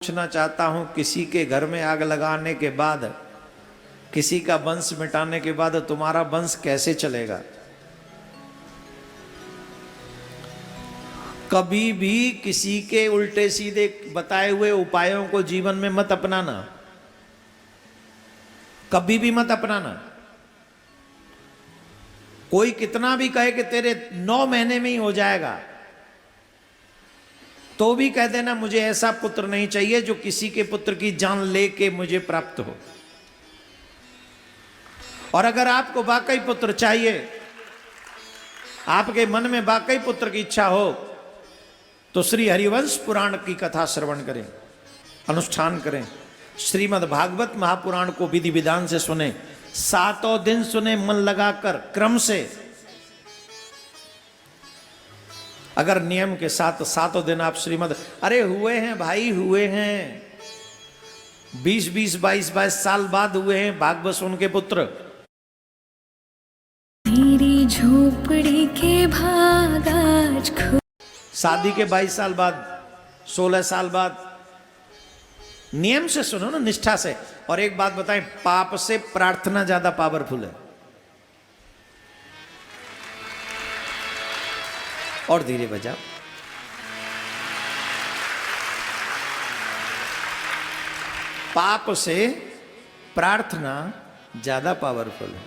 पूछना चाहता हूं, किसी के घर में आग लगाने के बाद, किसी का वंश मिटाने के बाद तुम्हारा वंश कैसे चलेगा? कभी भी किसी के उल्टे सीधे बताए हुए उपायों को जीवन में मत अपनाना, कभी भी मत अपनाना। कोई कितना भी कहे कि तेरे 9 महीने में ही हो जाएगा, तो भी कह देना मुझे ऐसा पुत्र नहीं चाहिए जो किसी के पुत्र की जान लेके मुझे प्राप्त हो। और अगर आपको वाकई पुत्र चाहिए, आपके मन में वाकई पुत्र की इच्छा हो, तो श्री हरिवंश पुराण की कथा श्रवण करें, अनुष्ठान करें। श्रीमद् भागवत महापुराण को विधि विधान से सुने, 7 दिन सुने मन लगाकर क्रम से। अगर नियम के साथ 7 दिन आप श्रीमद्, अरे हुए हैं भाई, हुए हैं 20-20, 22-22 साल बाद हुए हैं भागवत सुन के पुत्र। मेरी झोपड़ी के भागाज शादी के 22 साल बाद, 16 साल बाद। नियम से सुनो ना, निष्ठा से। और एक बात बताएं, पाप से प्रार्थना ज्यादा पावरफुल है। और धीरे बजाओ। पाप से प्रार्थना ज्यादा पावरफुल है।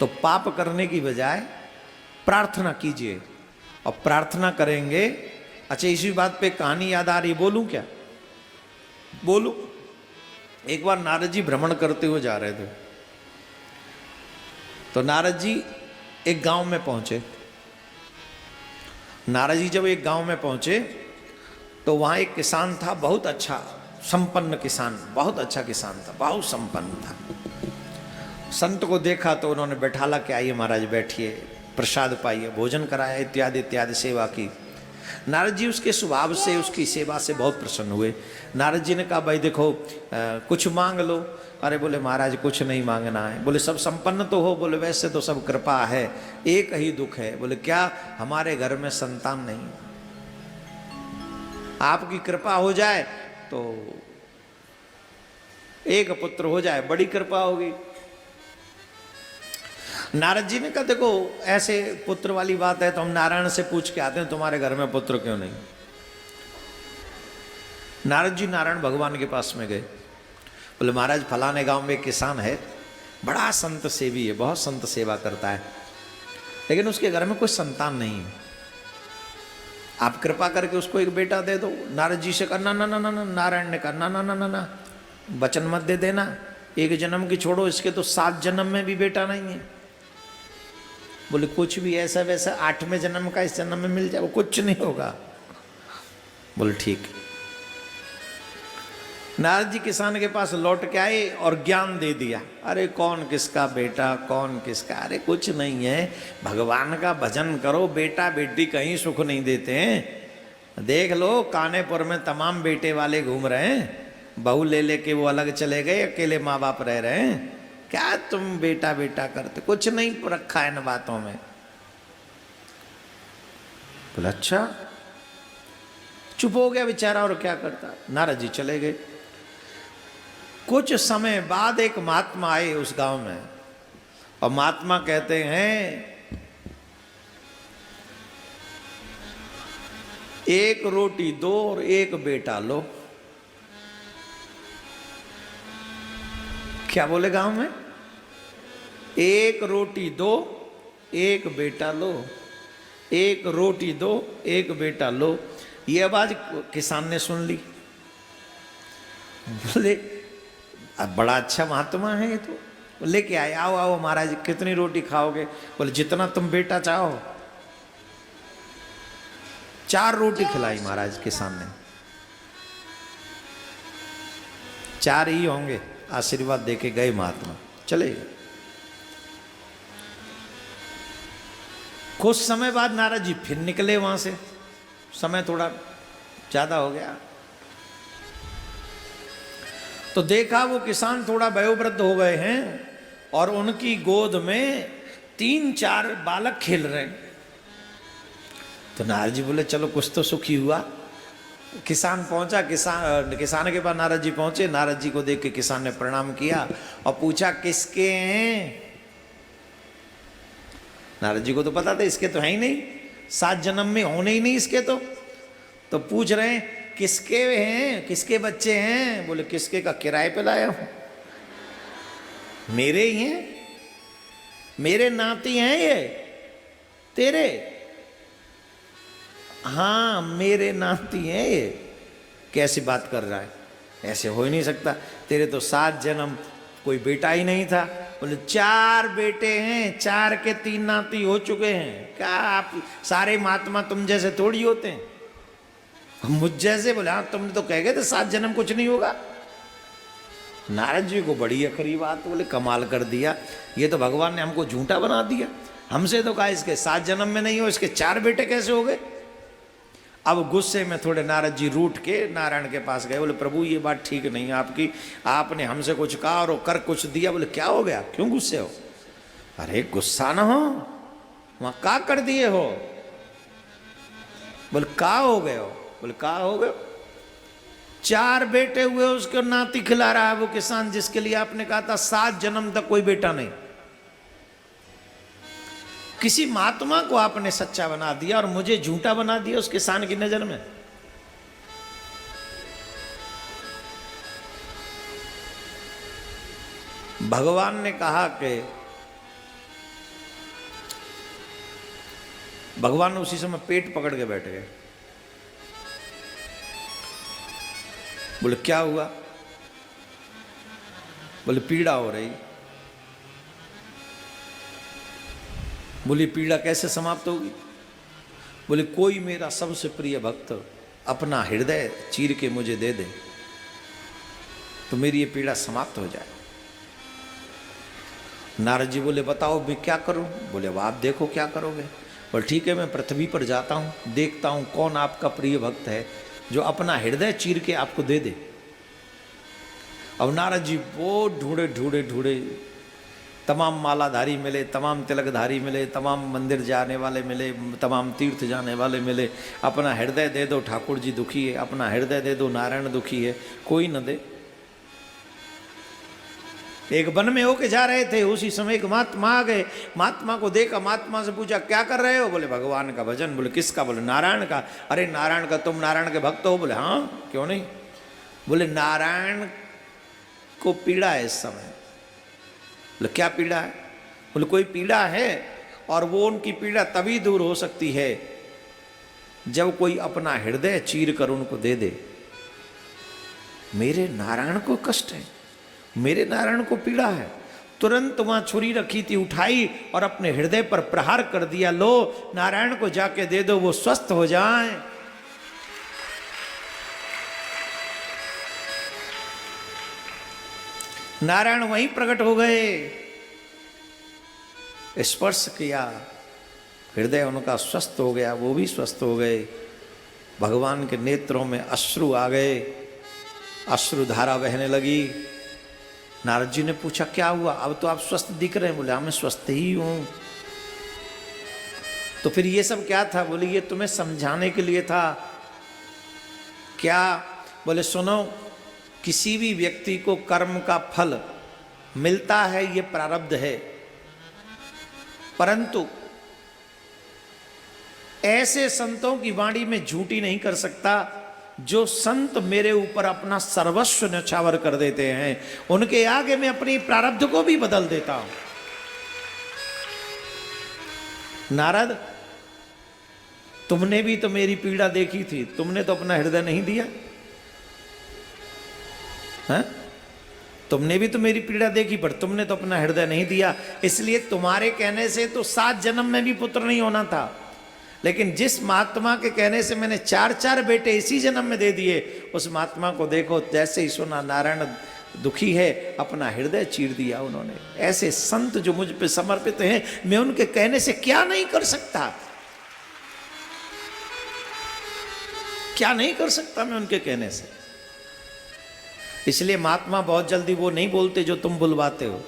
तो पाप करने की बजाय प्रार्थना कीजिए, और प्रार्थना करेंगे। अच्छा, इसी बात पे कहानी याद आ रही, बोलूं क्या? बोलूं? एक बार नारद जी भ्रमण करते हुए जा रहे थे, तो नारद जी एक गांव में पहुंचे। नारद जी जब एक गांव में पहुंचे तो वहां एक किसान था, बहुत अच्छा संपन्न किसान, बहुत अच्छा किसान था, बहुत संपन्न था। संत को देखा तो उन्होंने बैठाला कि आइए महाराज बैठिए, प्रसाद पाइए, भोजन कराया, इत्यादि इत्यादि सेवा की। नारद जी उसके स्वभाव से, उसकी सेवा से बहुत प्रसन्न हुए। नारद जी ने कहा, भाई देखो कुछ मांग लो। अरे बोले महाराज कुछ नहीं मांगना है। बोले सब संपन्न तो हो? बोले वैसे तो सब कृपा है, एक ही दुख है। बोले क्या? हमारे घर में संतान नहीं। आपकी कृपा हो जाए तो एक पुत्र हो जाए, बड़ी कृपा होगी। नारद जी ने कहा, देखो ऐसे पुत्र वाली बात है तो हम नारायण से पूछ के आते हैं, तुम्हारे घर में पुत्र क्यों नहीं? नारद जी नारायण भगवान के पास में गए। बोले महाराज फलाने गांव में एक किसान है, बड़ा संत सेवी है, बहुत संत सेवा करता है, लेकिन उसके घर में कोई संतान नहीं है। आप कृपा करके उसको एक बेटा दे दो। नारद जी से कहा, ना ना ना ना ना। नारायण ने कहा, ना ना ना ना ना, वचन मत दे देना, एक जन्म की छोड़ो, इसके तो 7 जन्म में भी बेटा नहीं है। बोले कुछ भी ऐसा वैसा 8वें जन्म का इस जन्म में मिल जाए, वो कुछ नहीं होगा। बोले ठीक। नारद जी किसान के पास लौट के आए और ज्ञान दे दिया। अरे कौन किसका बेटा, कौन किसका, अरे कुछ नहीं है, भगवान का भजन करो, बेटा बेटी कहीं सुख नहीं देते हैं। देख लो कानेपुर में तमाम बेटे वाले घूम रहे हैं, बहू ले लेके वो अलग चले गए, अकेले माँ बाप रह रहे हैं। क्या तुम बेटा बेटा करते? कुछ नहीं रखा है इन बातों में। बोला अच्छा। चुप हो गया बेचारा, और क्या करता। नारद जी चले गए। कुछ समय बाद एक महात्मा आए उस गांव में, और महात्मा कहते हैं, एक रोटी दो और एक बेटा लो। क्या बोले गांव में? एक रोटी दो, एक बेटा लो, एक रोटी दो, एक बेटा लो। ये आवाज किसान ने सुन ली। बोले अब बड़ा अच्छा महात्मा है ये तो। लेके आए, आओ आओ महाराज, कितनी रोटी खाओगे? बोले जितना तुम बेटा चाहो। 4 रोटी खिलाई महाराज किसान ने। 4 ही होंगे। आशीर्वाद देके गए महात्मा, चले गए। कुछ समय बाद नारद जी फिर निकले वहां से, समय थोड़ा ज्यादा हो गया, तो देखा वो किसान थोड़ा वयोवृद्ध हो गए हैं और उनकी गोद में 3-4 बालक खेल रहे हैं। तो नारद जी बोले चलो कुछ तो सुखी हुआ। किसान पहुंचा, किसान के पास नारद जी पहुंचे। नारद जी को देख के किसान ने प्रणाम किया और पूछा किसके हैं। नारद जी को तो पता था इसके तो है ही नहीं, 7 जन्म में होने ही नहीं इसके तो पूछ रहे हैं किसके हैं, किसके बच्चे हैं। बोले किसके का किराए पे लाया हूं, मेरे ही हैं, मेरे नाती हैं ये तेरे। हाँ मेरे नाती हैं ये। कैसी बात कर रहा है, ऐसे हो ही नहीं सकता, तेरे तो 7 जन्म कोई बेटा ही नहीं था। बोले 4 बेटे हैं, 4 के 3 नाती हो चुके हैं। क्या आप सारे महात्मा तुम जैसे थोड़ी होते हैं, मुझ जैसे। बोले हाँ तुमने तो कह गए थे 7 जन्म कुछ नहीं होगा। नारद जी को बड़ी अखरी बात, बोले कमाल कर दिया, ये तो भगवान ने हमको झूठा बना दिया। हमसे तो कहा इसके 7 जन्म में नहीं हो, इसके 4 बेटे कैसे हो गए। अब गुस्से में थोड़े नारद जी रूठ के नारायण के पास गए। बोले प्रभु ये बात ठीक नहीं है आपकी, आपने हमसे कुछ कहा और कर कुछ दिया। बोले क्या हो गया, क्यों गुस्से हो। अरे गुस्सा ना हो, वहां का कर दिए हो। बोले का हो गए हो। बोले का हो गए, 4 बेटे हुए उसके नाती खिला रहा है वो किसान, जिसके लिए आपने कहा था 7 जन्म तक कोई बेटा नहीं। किसी महात्मा को आपने सच्चा बना दिया और मुझे झूठा बना दिया उस किसान की नजर में। भगवान ने कहा कि भगवान उसी समय पेट पकड़ के बैठ गए। बोले क्या हुआ। बोले पीड़ा हो रही। बोले पीड़ा कैसे समाप्त होगी। बोले कोई मेरा सबसे प्रिय भक्त अपना हृदय चीर के मुझे दे दे तो मेरी ये पीड़ा समाप्त हो जाए। नारद जी बोले बताओ मैं क्या करूं। बोले अब आप देखो क्या करोगे। बोले ठीक है मैं पृथ्वी पर जाता हूं, देखता हूं कौन आपका प्रिय भक्त है जो अपना हृदय चीर के आपको दे दे। अब नारद जी वो ढूंढे ढूंढे ढूंढे, तमाम मालाधारी मिले, तमाम तिलकधारी मिले, तमाम मंदिर जाने वाले मिले, तमाम तीर्थ जाने वाले मिले। अपना हृदय दे दो ठाकुर जी दुखी है, अपना हृदय दे दो नारायण दुखी है, कोई न दे। एक वन में होके जा रहे थे, उसी समय एक महात्मा आ गए। महात्मा को देखा, महात्मा से पूछा क्या कर रहे हो। बोले भगवान का भजन। बोले किसका। बोले नारायण का। अरे नारायण का, तुम नारायण के भक्त हो। बोले हाँ क्यों नहीं। बोले नारायण को पीड़ा है इस समय। बोले क्या पीड़ा है। बोले कोई पीड़ा है और वो उनकी पीड़ा तभी दूर हो सकती है जब कोई अपना हृदय चीर कर उनको दे दे। मेरे नारायण को कष्ट है, मेरे नारायण को पीड़ा है। तुरंत वहां छुरी रखी थी, उठाई और अपने हृदय पर प्रहार कर दिया। लो नारायण को जाके दे दो, वो स्वस्थ हो जाएं। नारायण वहीं प्रकट हो गए, स्पर्श किया, हृदय उनका स्वस्थ हो गया, वो भी स्वस्थ हो गए। भगवान के नेत्रों में अश्रु आ गए, अश्रुधारा बहने लगी। नारद जी ने पूछा क्या हुआ, अब तो आप स्वस्थ दिख रहे हैं। बोले हाँ मैं स्वस्थ ही हूं। तो फिर ये सब क्या था। बोले ये तुम्हें समझाने के लिए था। क्या। बोले सुनो, किसी भी व्यक्ति को कर्म का फल मिलता है, ये प्रारब्ध है, परंतु ऐसे संतों की वाणी में झूठी नहीं कर सकता जो संत मेरे ऊपर अपना सर्वस्व न्यौछावर कर देते हैं। उनके आगे मैं अपनी प्रारब्ध को भी बदल देता हूं। नारद तुमने भी तो मेरी पीड़ा देखी थी, तुमने तो अपना हृदय नहीं दिया है? तुमने भी तो मेरी पीड़ा देखी पर तुमने तो अपना हृदय नहीं दिया। इसलिए तुम्हारे कहने से तो 7 जन्म में भी पुत्र नहीं होना था, लेकिन जिस महात्मा के कहने से मैंने 4 बेटे इसी जन्म में दे दिए, उस महात्मा को देखो जैसे ही सुना नारायण दुखी है, अपना हृदय चीर दिया उन्होंने। ऐसे संत जो मुझ पे समर्पित हैं, मैं उनके कहने से क्या नहीं कर सकता, क्या नहीं कर सकता मैं उनके कहने से। इसलिए महात्मा बहुत जल्दी वो नहीं बोलते जो तुम बुलवाते हो,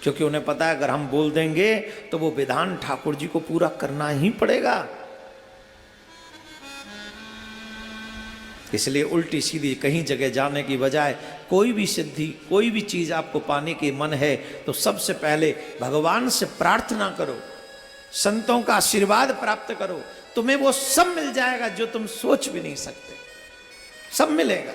क्योंकि उन्हें पता है अगर हम बोल देंगे तो वो विधान ठाकुर जी को पूरा करना ही पड़ेगा। इसलिए उल्टी सीधी कहीं जगह जाने की बजाय कोई भी सिद्धि, कोई भी चीज आपको पाने की मन है तो सबसे पहले भगवान से प्रार्थना करो, संतों का आशीर्वाद प्राप्त करो, तुम्हें वो सब मिल जाएगा जो तुम सोच भी नहीं सकते, सब मिलेगा।